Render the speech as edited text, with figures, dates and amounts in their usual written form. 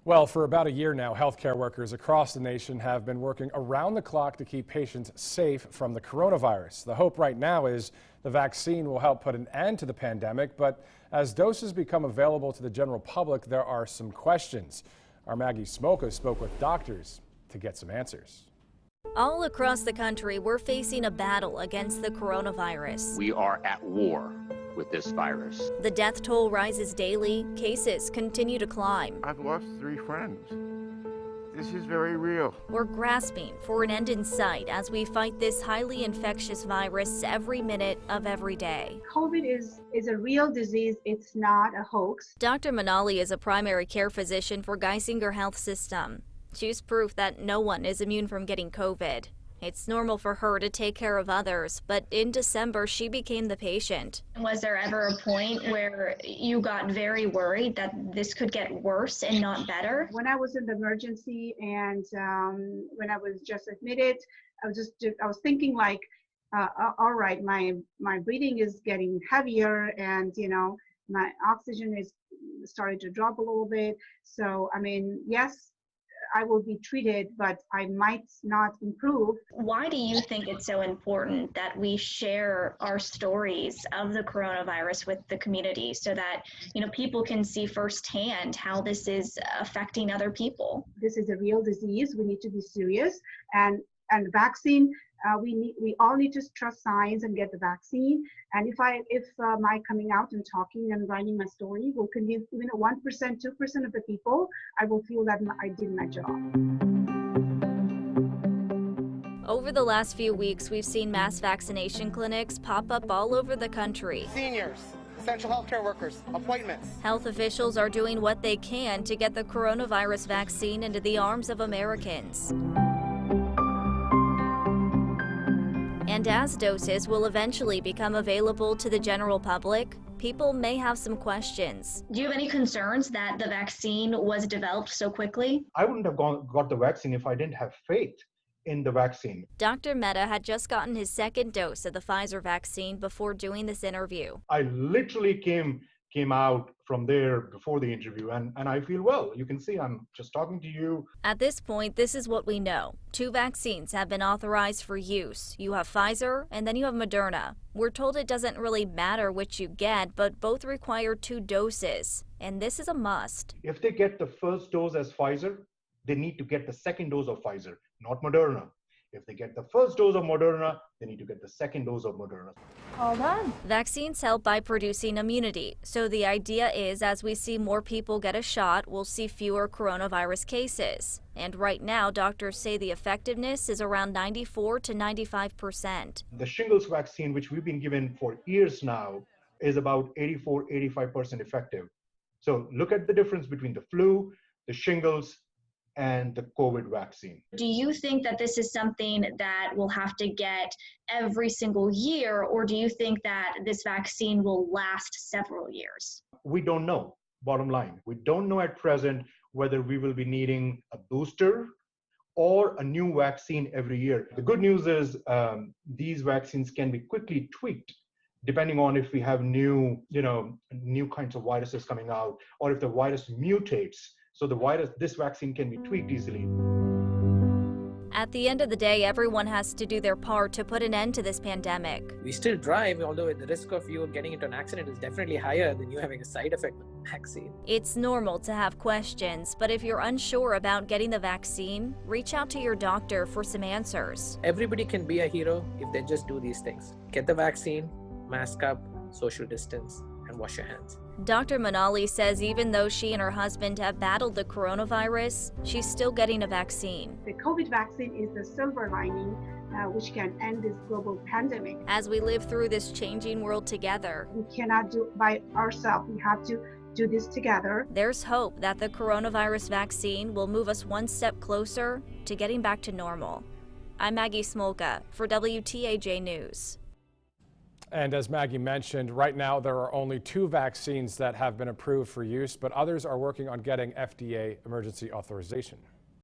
Well, for about a year now, healthcare workers across the nation have been working around the clock to keep patients safe from the coronavirus. The hope right now is the vaccine will help put an end to the pandemic, but as doses become available to the general public, there are some questions. Our Maggie Smolka spoke with doctors to get some answers. All across the country, we're facing a battle against the coronavirus. We are at war with this virus. The death toll rises daily. Cases continue to climb. I've lost 3 friends. This is very real. We're grasping for an end in sight as we fight this highly infectious virus every minute of every day. COVID is a real disease. It's not a hoax. Dr. Manali is a primary care physician for Geisinger Health System. She's proof that no one is immune from getting COVID. It's normal for her to take care of others, but in December, she became the patient. Was there ever a point where you got very worried that this could get worse and not better? When I was in the emergency and when I was just admitted, I was thinking like, all right, my breathing is getting heavier and, my oxygen is starting to drop a little bit. So, I mean, yes, I will be treated, but I might not improve. Why do you think it's so important that we share our stories of the coronavirus with the community so that, people can see firsthand how this is affecting other people? This is a real disease. We need to be serious. And the vaccine, we all need to trust science and get the vaccine. And if my coming out and talking and writing my story will convince even 1%, 2% of the people, I will feel that I did my job. Over the last few weeks, we've seen mass vaccination clinics pop up all over the country. Seniors, essential healthcare workers, appointments. Health officials are doing what they can to get the coronavirus vaccine into the arms of Americans. And as doses will eventually become available to the general public, people may have some questions. Do you have any concerns that the vaccine was developed so quickly? I wouldn't have got the vaccine if I didn't have faith in the vaccine. Dr. Mehta had just gotten his second dose of the Pfizer vaccine before doing this interview. I literally came out from there before the interview and I feel well. You can see I'm just talking to you. At this point, this is what we know. 2 vaccines have been authorized for use. You have Pfizer and then you have Moderna. We're told it doesn't really matter which you get, but both require 2 doses. And this is a must. If they get the first dose as Pfizer, they need to get the second dose of Pfizer, not Moderna. If they get the first dose of Moderna, they need to get the second dose of Moderna. All done. Vaccines help by producing immunity. So the idea is as we see more people get a shot, we'll see fewer coronavirus cases. And right now, doctors say the effectiveness is around 94 to 95%. The shingles vaccine, which we've been given for years now, is about 84-85% effective. So look at the difference between the flu, the shingles, and the COVID vaccine. Do you think that this is something that we'll have to get every single year, or do you think that this vaccine will last several years? We don't know, bottom line. We don't know at present whether we will be needing a booster or a new vaccine every year. The good news is these vaccines can be quickly tweaked depending on if we have new kinds of viruses coming out or if the virus mutates. So this vaccine can be tweaked easily. At the end of the day, everyone has to do their part to put an end to this pandemic. We still drive, although the risk of you getting into an accident is definitely higher than you having a side effect with the vaccine. It's normal to have questions, but if you're unsure about getting the vaccine, reach out to your doctor for some answers. Everybody can be a hero if they just do these things. Get the vaccine, mask up, social distance, and wash your hands. Dr. Manali says even though she and her husband have battled the coronavirus, she's still getting a vaccine. The COVID vaccine is the silver lining which can end this global pandemic. As we live through this changing world together, we cannot do it by ourselves. We have to do this together. There's hope that the coronavirus vaccine will move us one step closer to getting back to normal. I'm Maggie Smolka for WTAJ News. And as Maggie mentioned, right now there are only 2 vaccines that have been approved for use, but others are working on getting FDA emergency authorization.